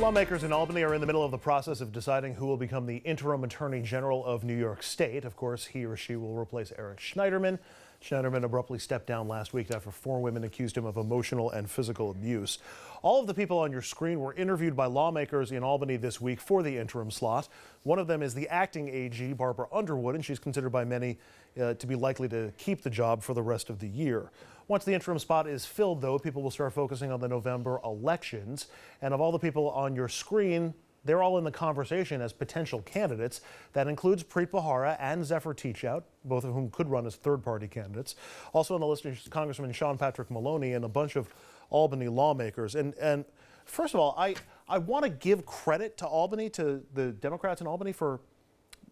Lawmakers in Albany are in the middle of the process of deciding who will become the interim Attorney General of New York State. Of course, he or she will replace Eric Schneiderman. Schneiderman abruptly stepped down last week after 4 women accused him of emotional and physical abuse. All of the people on your screen were interviewed by lawmakers in Albany this week for the interim slot. One of them is the acting AG, Barbara Underwood, and she's considered by many to be likely to keep the job for the rest of the year. Once the interim spot is filled, though, people will start focusing on the November elections. And of all the people on your screen, they're all in the conversation as potential candidates. That includes Preet Bharara and Zephyr Teachout, both of whom could run as third-party candidates. Also on the list is Congressman Sean Patrick Maloney and a bunch of Albany lawmakers. And first of all, I want to give credit to Albany, to the Democrats in Albany, for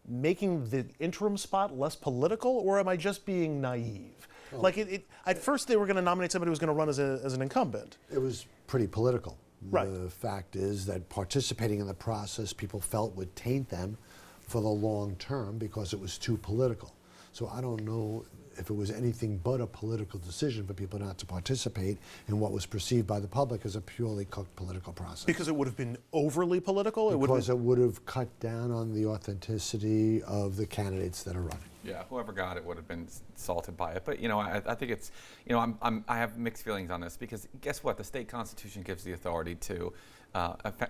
making the interim spot less political, or am I just being naive? Oh. Like, at first they were going to nominate somebody who was going to run as an incumbent. It was pretty political. Right. The fact is that participating in the process, people felt would taint them for the long term because it was too political. So I don't know if it was anything but a political decision for people not to participate in what was perceived by the public as a purely cooked political process. Because it would have been overly political? Because it would have cut down on the authenticity of the candidates that are running. Yeah, whoever got it would have been salted by it. But, you know, I think it's, you know, I have mixed feelings on this because guess what? The state constitution gives the authority to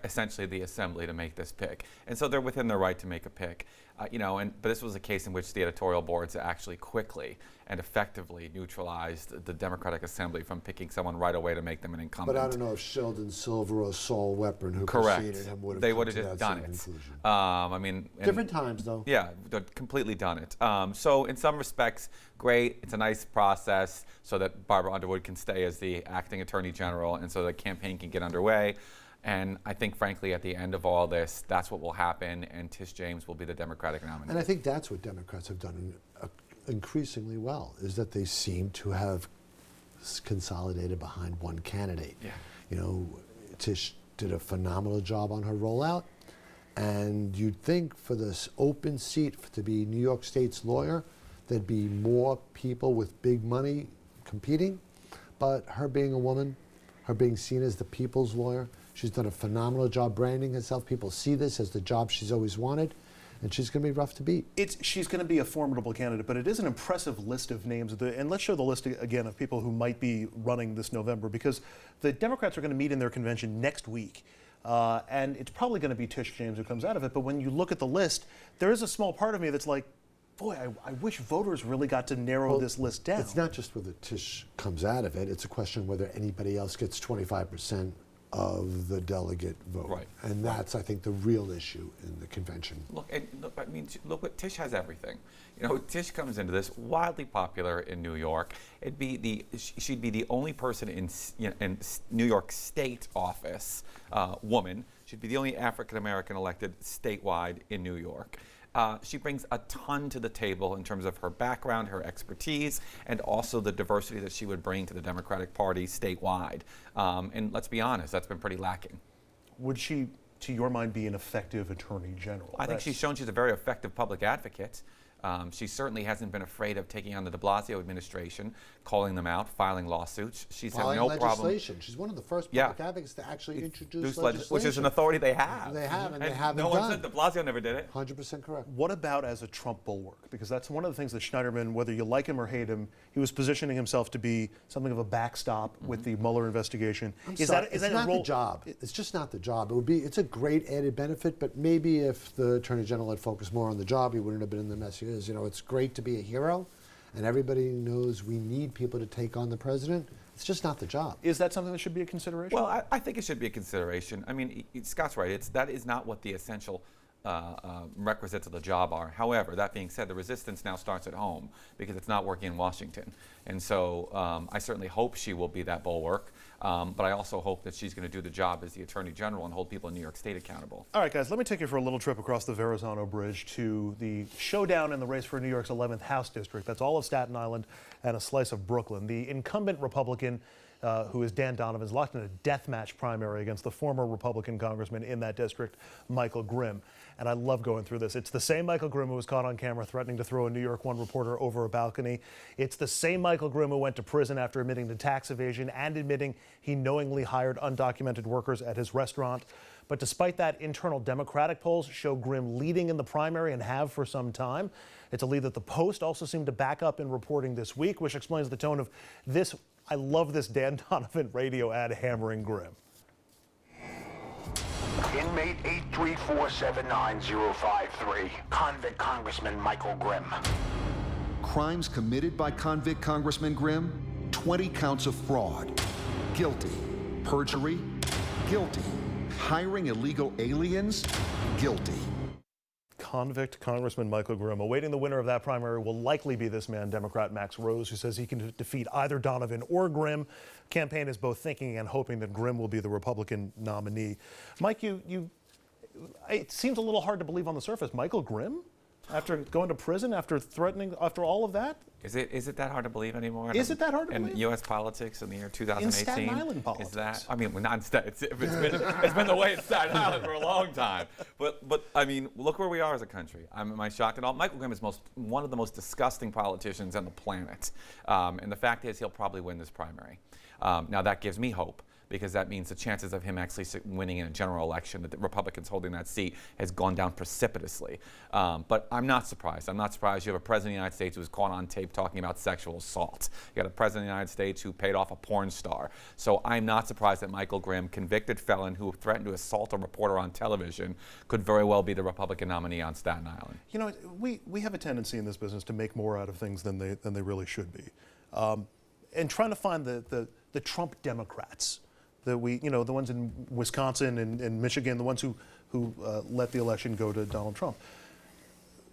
essentially the assembly to make this pick. And so they're within their right to make a pick. You know, but this was a case in which the editorial boards actually quickly and effectively neutralized the Democratic Assembly from picking someone right away to make them an incumbent. But I don't know if Sheldon Silver or Saul Weprin, who Correct. preceded him, would have they come would have to just that done same it. conclusion. I mean, different times, though. Yeah, they're completely done it. So in some respects, great. It's a nice process so that Barbara Underwood can stay as the acting Attorney General, and so the campaign can get underway. And I think, frankly, at the end of all this, that's what will happen, and Tish James will be the Democratic nominee. And I think that's what Democrats have done increasingly well, is that they seem to have consolidated behind one candidate. Yeah. You know, Tish did a phenomenal job on her rollout, and you'd think for this open seat to be New York State's lawyer, there'd be more people with big money competing, but her being a woman, her being seen as the people's lawyer, she's done a phenomenal job branding herself. People see this as the job she's always wanted, and she's going to be rough to beat. She's going to be a formidable candidate, but it is an impressive list of names. And let's show the list again of people who might be running this November, because the Democrats are going to meet in their convention next week. And it's probably going to be Tish James who comes out of it. But when you look at the list, there is a small part of me that's like, boy, I wish voters really got to narrow this list down. It's not just whether Tish comes out of it. It's a question whether anybody else gets 25% of the delegate vote. Right. And that's, I think, the real issue in the convention. Look, I mean, look what Tish has everything. You know, Tish comes into this wildly popular in New York. She'd be the only person in New York State office, woman. She'd be the only African American elected statewide in New York. She brings a ton to the table in terms of her background, her expertise, and also the diversity that she would bring to the Democratic Party statewide. And let's be honest, that's been pretty lacking. Would she, to your mind, be an effective Attorney General? I think she's shown she's a very effective public advocate. She certainly hasn't been afraid of taking on the de Blasio administration, calling them out, filing lawsuits. She's had no legislation. problem. She's one of the first public advocates to actually introduce legislation. Which is an authority they have. They have, and they and haven't no done. one said de Blasio never did it. 100% correct. What about as a Trump bulwark? Because that's one of the things that Schneiderman, whether you like him or hate him, he was positioning himself to be something of a backstop with the Mueller investigation. Is that not the job? It's just not the job. It's a great added benefit, but maybe if the Attorney General had focused more on the job, he wouldn't have been in the mess he is. You know, it's great to be a hero, and everybody knows we need people to take on the president. It's just not the job. Is that something that should be a consideration? Well, I think it should be a consideration. I mean, Scott's right. That is not what the essential requisites of the job are. However, that being said, the resistance now starts at home because it's not working in Washington. And so I certainly hope she will be that bulwark. But I also hope that she's going to do the job as the Attorney General and hold people in New York State accountable. All right, guys, let me take you for a little trip across the Verrazano Bridge to the showdown in the race for New York's 11th House District. That's all of Staten Island and a slice of Brooklyn. The incumbent Republican who is Dan Donovan's, locked in a death match primary against the former Republican congressman in that district, Michael Grimm. And I love going through this. It's the same Michael Grimm who was caught on camera threatening to throw a New York One reporter over a balcony. It's the same Michael Grimm who went to prison after admitting to tax evasion and admitting he knowingly hired undocumented workers at his restaurant. But despite that, internal Democratic polls show Grimm leading in the primary and have for some time. It's a lead that the Post also seemed to back up in reporting this week, which explains the tone of this. I love this Dan Donovan radio ad hammering Grimm. Inmate 834-79053, convict Congressman Michael Grimm. Crimes committed by convict Congressman Grimm: 20 counts of fraud. Guilty. Perjury? Guilty. Hiring illegal aliens? Guilty. Convict Congressman Michael Grimm. Awaiting the winner of that primary will likely be this man, Democrat Max Rose, who says he can defeat either Donovan or Grimm. Campaign is both thinking and hoping that Grimm will be the Republican nominee. Mike, it seems a little hard to believe on the surface. Michael Grimm? After going to prison, after threatening, after all of that? Is it that hard to believe anymore? Is it that hard to believe? In U.S. politics in the year 2018? In Staten Island politics. Is that? I mean, well, not in Staten. It's been the way in Staten Island for a long time. But I mean, look where we are as a country. Am I shocked at all? Michael Grimm is one of the most disgusting politicians on the planet, and the fact is he'll probably win this primary. Now that gives me hope, because that means the chances of him actually winning in a general election, that the Republicans holding that seat, has gone down precipitously. But I'm not surprised. I'm not surprised you have a president of the United States who was caught on tape talking about sexual assault. You got a president of the United States who paid off a porn star. So I'm not surprised that Michael Grimm, convicted felon who threatened to assault a reporter on television, could very well be the Republican nominee on Staten Island. You know, we have a tendency in this business to make more out of things than they really should be. And trying to find the Trump Democrats, the ones in Wisconsin and Michigan, the ones who let the election go to Donald Trump.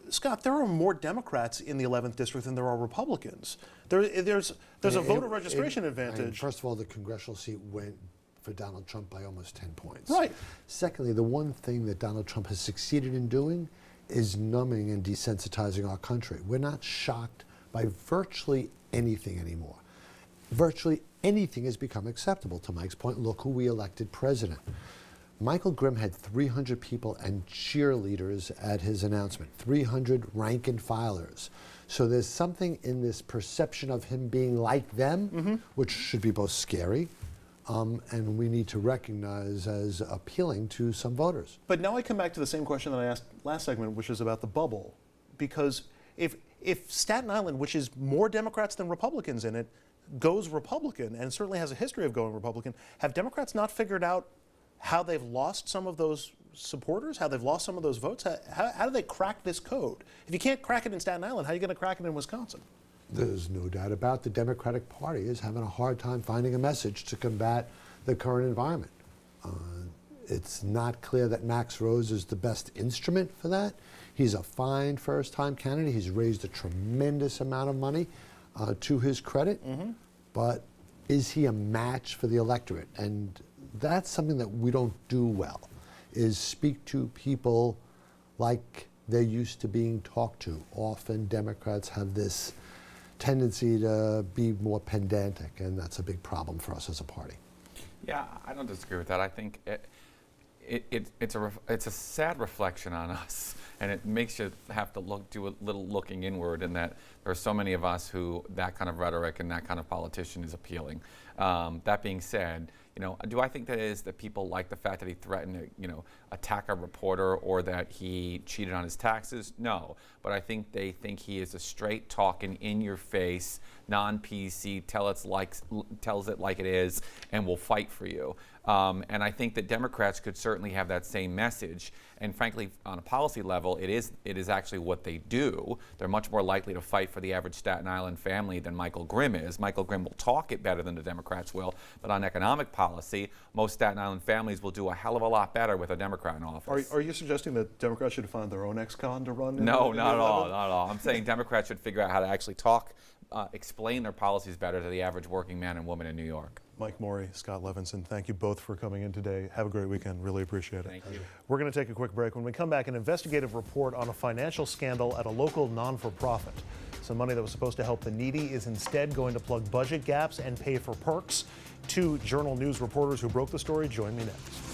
Scott, there are more Democrats in the 11th district than there are Republicans. There's a voter registration advantage. First of all, the congressional seat went for Donald Trump by almost 10 points. Right. Secondly, the one thing that Donald Trump has succeeded in doing is numbing and desensitizing our country. We're not shocked by virtually anything anymore. Virtually anything has become acceptable. To Mike's point, look who we elected president. Michael Grimm had 300 people and cheerleaders at his announcement, 300 rank and filers. So there's something in this perception of him being like them, which should be both scary and we need to recognize as appealing to some voters. But now I come back to the same question that I asked last segment, which is about the bubble. Because if Staten Island, which is more Democrats than Republicans in it, goes Republican, and certainly has a history of going Republican, have Democrats not figured out how they've lost some of those supporters, how they've lost some of those votes? How do they crack this code? If you can't crack it in Staten Island, how are you going to crack it in Wisconsin? There's no doubt about the Democratic Party is having a hard time finding a message to combat the current environment. It's not clear that Max Rose is the best instrument for that. He's a fine first-time candidate. He's raised a tremendous amount of money to his credit, but is he a match for the electorate? And that's something that we don't do well, is speak to people like they're used to being talked to. Often Democrats have this tendency to be more pedantic, and that's a big problem for us as a party. Yeah, I don't disagree with that. I think it's a sad reflection on us, and it makes you have to do a little looking inward, in that there are so many of us who that kind of rhetoric and that kind of politician is appealing. That being said, do I think that people like the fact that he threatened to, attack a reporter, or that he cheated on his taxes? No, but I think they think he is a straight talking, in your face, non-PC, tells it like it is, and will fight for you. And I think that Democrats could certainly have that same message. And frankly, on a policy level, it is actually what they do. They're much more likely to fight for the average Staten Island family than Michael Grimm is. Michael Grimm will talk it better than the Democrats will, but on economic policy, most Staten Island families will do a hell of a lot better with a Democrat in office. Are you suggesting that Democrats should find their own ex-con to run? No, not at all, not at all. I'm saying Democrats should figure out how to actually talk, explain their policies better to the average working man and woman in New York. Mike Morey, Scott Levinson, thank you both for coming in today. Have a great weekend. Really appreciate it. Thank you. We're going to take a quick break. When we come back, an investigative report on a financial scandal at a local non-for-profit. Some money that was supposed to help the needy is instead going to plug budget gaps and pay for perks. Two Journal News reporters who broke the story join me next.